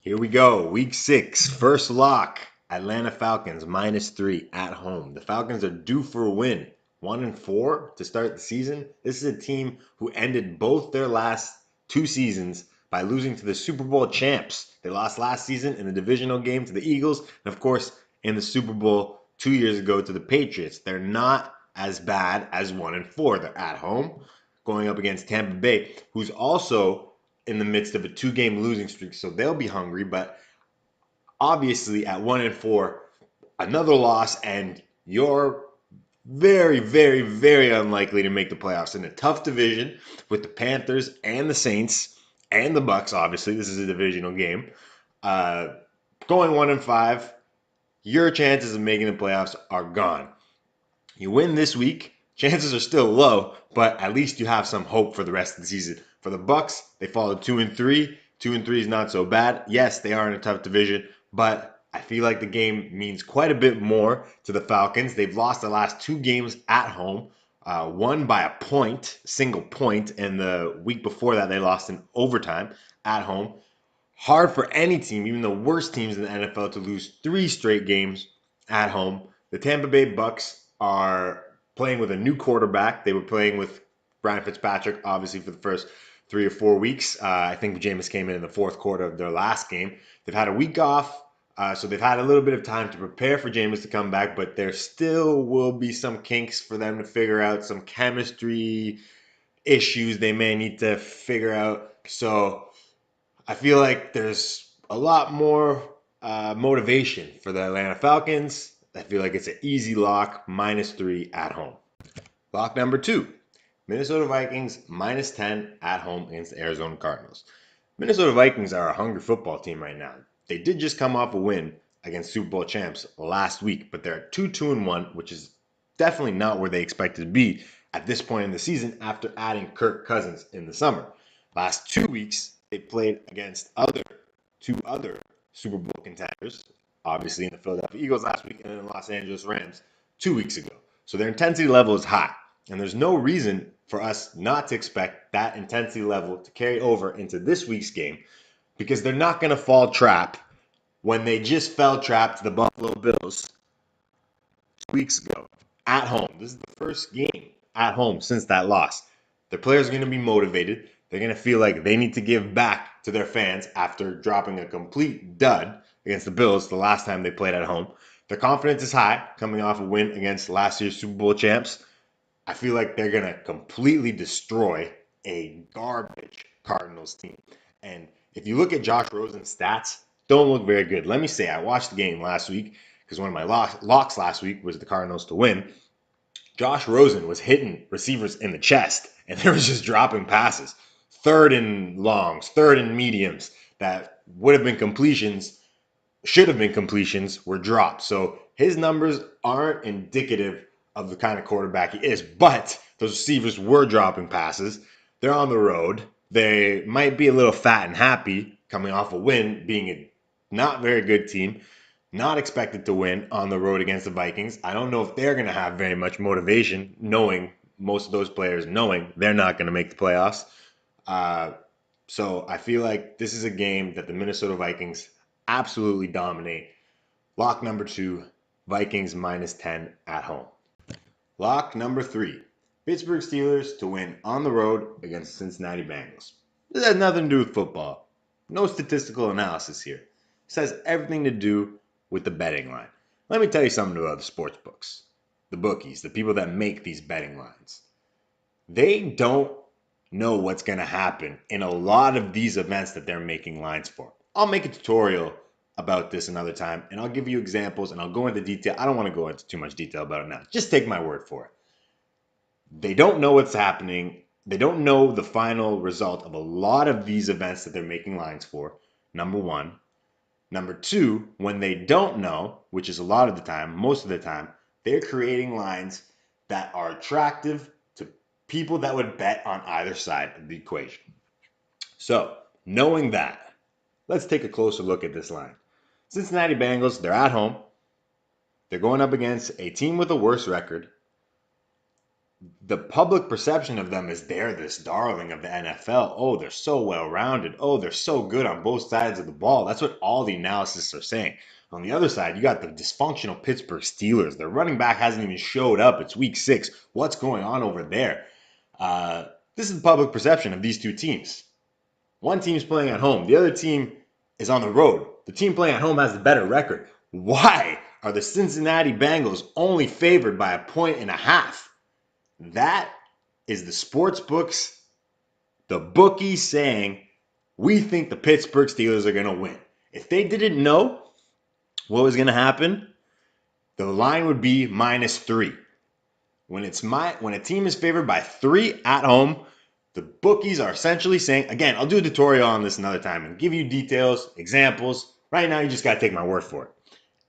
Here we go. Week 6, first lock. Atlanta Falcons -3 at home. The Falcons are due for a win. 1-4 to start the season. This is a team who ended both their last two seasons by losing to the Super Bowl champs. They lost last season in the divisional game to the Eagles, and of course, in the Super Bowl 2 years ago to the Patriots. They're not as bad as 1-4. They're at home, going up against Tampa Bay, who's also in the midst of a 2-game losing streak, so they'll be hungry. But obviously, at 1-4, another loss, and you're very, very, very unlikely to make the playoffs in a tough division with the Panthers and the Saints and the Bucks. Obviously, this is a divisional game. Going 1-5, your chances of making the playoffs are gone. You win this week, chances are still low, but at least you have some hope for the rest of the season. For the Bucks, they fall to 2-3. 2-3 is not so bad. Yes, they are in a tough division, but I feel like the game means quite a bit more to the Falcons. They've lost the last 2 games at home, one by a point, single point, and the week before that they lost in overtime at home. Hard for any team, even the worst teams in the NFL, to lose 3 straight games at home. The Tampa Bay Bucks are playing with a new quarterback. They were playing with Brian Fitzpatrick, obviously, for the first 3 or 4 weeks. I think Jameis came in the fourth quarter of their last game. They've had a week off, so they've had a little bit of time to prepare for Jameis to come back, but there still will be some kinks for them to figure out, some chemistry issues they may need to figure out. So I feel like there's a lot more motivation for the Atlanta Falcons. I feel like it's an easy lock, -3 at home. Lock number 2, Minnesota Vikings -10 at home against the Arizona Cardinals. Minnesota Vikings are a hungry football team right now. They did just come off a win against Super Bowl champs last week, but they're at 2-2-1, which is definitely not where they expected to be at this point in the season after adding Kirk Cousins in the summer. Last 2 weeks, they played against two other Super Bowl contenders, obviously in the Philadelphia Eagles last week and in the Los Angeles Rams 2 weeks ago. So their intensity level is high, and there's no reason for us not to expect that intensity level to carry over into this week's game, because they're not going to fall trap when they just fell trap to the Buffalo Bills 2 weeks ago at home. This is the first game at home since that loss. Their players are going to be motivated. They're going to feel like they need to give back to their fans after dropping a complete dud against the Bills the last time they played at home. Their confidence is high coming off a win against last year's Super Bowl champs. I feel like they're going to completely destroy a garbage Cardinals team. And if you look at Josh Rosen's stats, don't look very good. Let me say, I watched the game last week because one of my locks last week was the Cardinals to win. Josh Rosen was hitting receivers in the chest, and they were just dropping passes. Third and longs, third and mediums that would have been completions, should have been completions, were dropped. So his numbers aren't indicative of the kind of quarterback he is, but those receivers were dropping passes. They're on the road. They might be a little fat and happy coming off a win, being a not very good team, not expected to win on the road against the Vikings. I don't know if they're going to have very much motivation, knowing most of those players knowing they're not going to make the playoffs. So I feel like this is a game that the Minnesota Vikings absolutely dominate. Lock number 2, Vikings -10 at home. Lock number 3, Pittsburgh Steelers to win on the road against the Cincinnati Bengals. This has nothing to do with football. No statistical analysis here. This has everything to do with the betting line. Let me tell you something about the sports books, the bookies, the people that make these betting lines. They don't know what's going to happen in a lot of these events that they're making lines for. I'll make a tutorial about this another time, and I'll give you examples, and I'll go into detail. I don't want to go into too much detail about it now. Just take my word for it. They don't know what's happening. They don't know the final result of a lot of these events that they're making lines for, number one. Number 2, when they don't know, which is a lot of the time, most of the time, they're creating lines that are attractive to people that would bet on either side of the equation. So, knowing that, let's take a closer look at this line. Cincinnati Bengals, they're at home. They're going up against a team with a worse record. the public perception of them is they're this darling of the NFL. Oh, they're so well rounded. Oh, they're so good on both sides of the ball. That's what all the analysis are saying. On the other side, you got the dysfunctional Pittsburgh Steelers. Their running back hasn't even showed up. It's week 6. What's going on over there? Uh, this is the public perception of these two teams. One team's playing at home. The other team is on the road. The team playing at home has the better record. Why are the Cincinnati Bengals only favored by 1.5 points? That is the sports books, the bookies saying, we think the Pittsburgh Steelers are going to win. If they didn't know what was going to happen, the line would be -3. When a team is favored by 3 at home, the bookies are essentially saying, again, I'll do a tutorial on this another time and give you details, examples. Right now, you just got to take my word for it.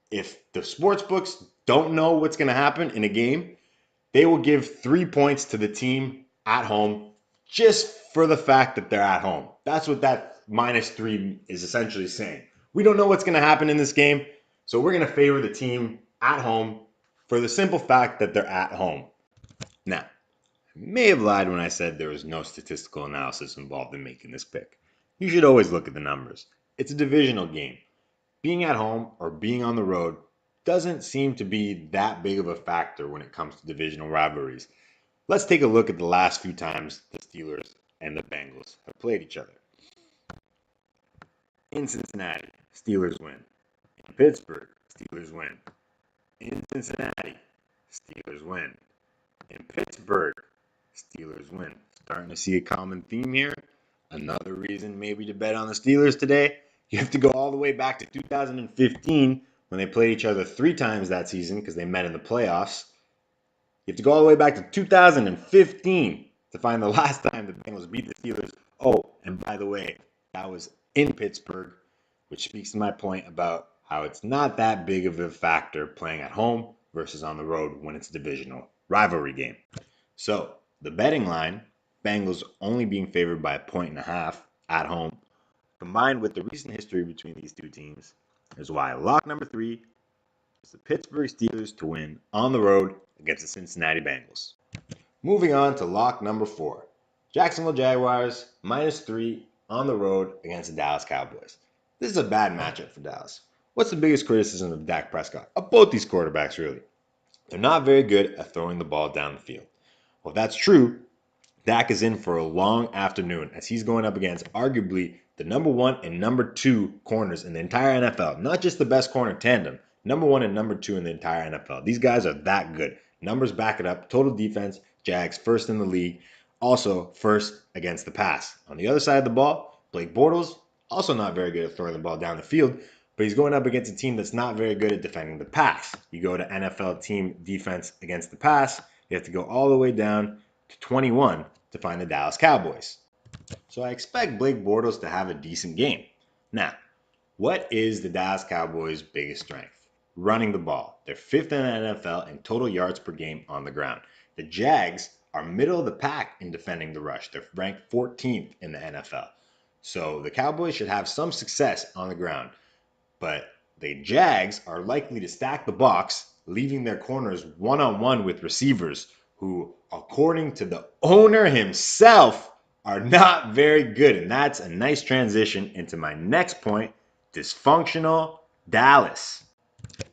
If the sports books don't know what's going to happen in a game, they will give 3 points to the team at home just for the fact that they're at home. That's what that -3 is essentially saying. We don't know what's going to happen in this game, so we're going to favor the team at home for the simple fact that they're at home. Now, I may have lied when I said there was no statistical analysis involved in making this pick. You should always look at the numbers. It's a divisional game. Being at home or being on the road doesn't seem to be that big of a factor when it comes to divisional rivalries. Let's take a look at the last few times the Steelers and the Bengals have played each other. In Cincinnati, Steelers win. In Pittsburgh, Steelers win. In Cincinnati, Steelers win. In Pittsburgh, Steelers win. Starting to see a common theme here. Another reason maybe to bet on the Steelers today. You have to go all the way back to 2015 when they played each other 3 times that season because they met in the playoffs. You have to go all the way back to 2015 to find the last time the Bengals beat the Steelers. Oh, and by the way, that was in Pittsburgh, which speaks to my point about how it's not that big of a factor playing at home versus on the road when it's a divisional rivalry game. So, the betting line, Bengals only being favored by 1.5 at home, combined with the recent history between these two teams, is why lock number 3 is the Pittsburgh Steelers to win on the road against the Cincinnati Bengals. Moving on to lock number 4. Jacksonville Jaguars -3 on the road against the Dallas Cowboys. This is a bad matchup for Dallas. What's the biggest criticism of Dak Prescott? Of both these quarterbacks, really. They're not very good at throwing the ball down the field. Well, if that's true, Dak is in for a long afternoon as he's going up against arguably the number 1 and number 2 corners in the entire NFL. Not just the best corner tandem, number 1 and number 2 in the entire NFL. These guys are that good. Numbers back it up. Total defense, Jags first in the league. Also first against the pass. On the other side of the ball, Blake Bortles, also not very good at throwing the ball down the field, but he's going up against a team that's not very good at defending the pass. You go to NFL team defense against the pass, you have to go all the way down to 21 to find the Dallas Cowboys. So I expect Blake Bortles to have a decent game. Now, what is the Dallas Cowboys' biggest strength? Running the ball. They're 5th in the NFL in total yards per game on the ground. The Jags are middle of the pack in defending the rush. They're ranked 14th in the NFL. So the Cowboys should have some success on the ground. But the Jags are likely to stack the box, leaving their corners one-on-one with receivers who, according to the owner himself, are not very good. And that's a nice transition into my next point, dysfunctional Dallas.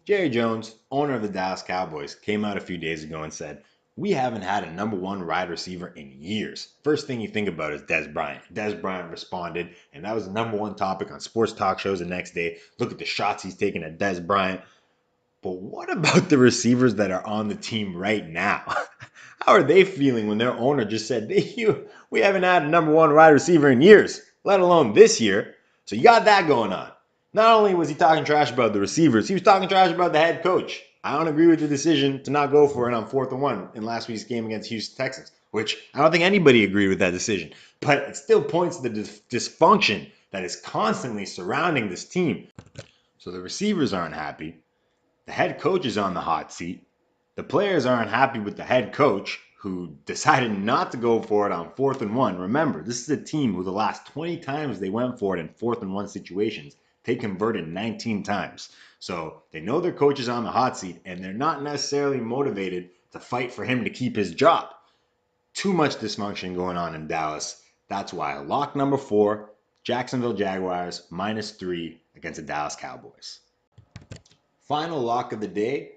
Jerry Jones, owner of the Dallas Cowboys, came out a few days ago and said, we haven't had a number 1 wide receiver in years. First thing you think about is Dez Bryant. Dez Bryant responded, and that was the number 1 topic on sports talk shows the next day. Look at the shots he's taking at Dez Bryant. But what about the receivers that are on the team right now? How are they feeling when their owner just said, we haven't had a number 1 wide receiver in years, let alone this year? So you got that going on. Not only was he talking trash about the receivers, he was talking trash about the head coach. I don't agree with the decision to not go for it on 4th and 1 in last week's game against Houston Texans, which I don't think anybody agreed with that decision. But it still points to the dysfunction that is constantly surrounding this team. So the receivers aren't happy. The head coach is on the hot seat. The players aren't happy with the head coach who decided not to go for it on 4th and 1. Remember, this is a team who the last 20 times they went for it in 4th and 1 situations, they converted 19 times. So they know their coach is on the hot seat and they're not necessarily motivated to fight for him to keep his job. Too much dysfunction going on in Dallas. That's why lock number 4, Jacksonville Jaguars -3 against the Dallas Cowboys. Final lock of the day,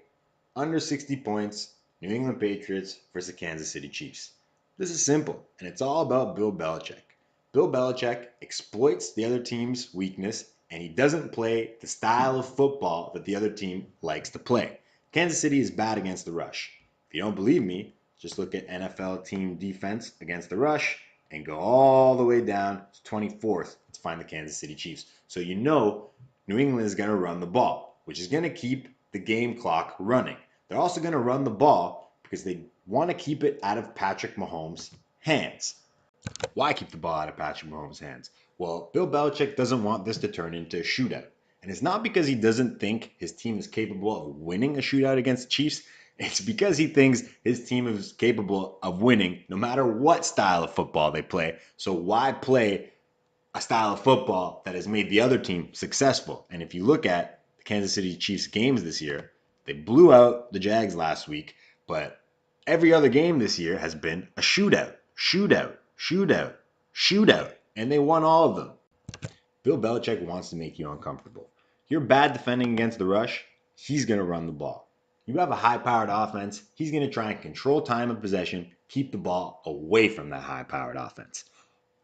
under 60 points, New England Patriots versus Kansas City Chiefs. This is simple, and it's all about Bill Belichick. Bill Belichick exploits the other team's weakness, and he doesn't play the style of football that the other team likes to play. Kansas City is bad against the rush. If you don't believe me, just look at NFL team defense against the rush and go all the way down to 24th to find the Kansas City Chiefs. So you know New England is going to run the ball, which is going to keep the game clock running. They're also going to run the ball because they want to keep it out of Patrick Mahomes' hands. Why keep the ball out of Patrick Mahomes' hands? Well, Bill Belichick doesn't want this to turn into a shootout. And it's not because he doesn't think his team is capable of winning a shootout against the Chiefs. It's because he thinks his team is capable of winning no matter what style of football they play. So why play a style of football that has made the other team successful? And if you look at the Kansas City Chiefs games this year, they blew out the Jags last week, but every other game this year has been a shootout, shootout, and they won all of them. Bill Belichick wants to make you uncomfortable. You're bad defending against the rush, he's going to run the ball. You have a high-powered offense, he's going to try and control time of possession, keep the ball away from that high-powered offense.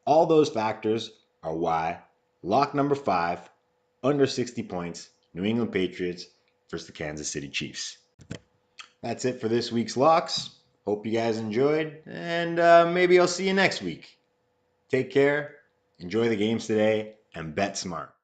All those factors are why lock number 5, under 60 points, New England Patriots versus the Kansas City Chiefs. That's it for this week's locks. Hope you guys enjoyed, and maybe I'll see you next week. Take care, enjoy the games today, and bet smart.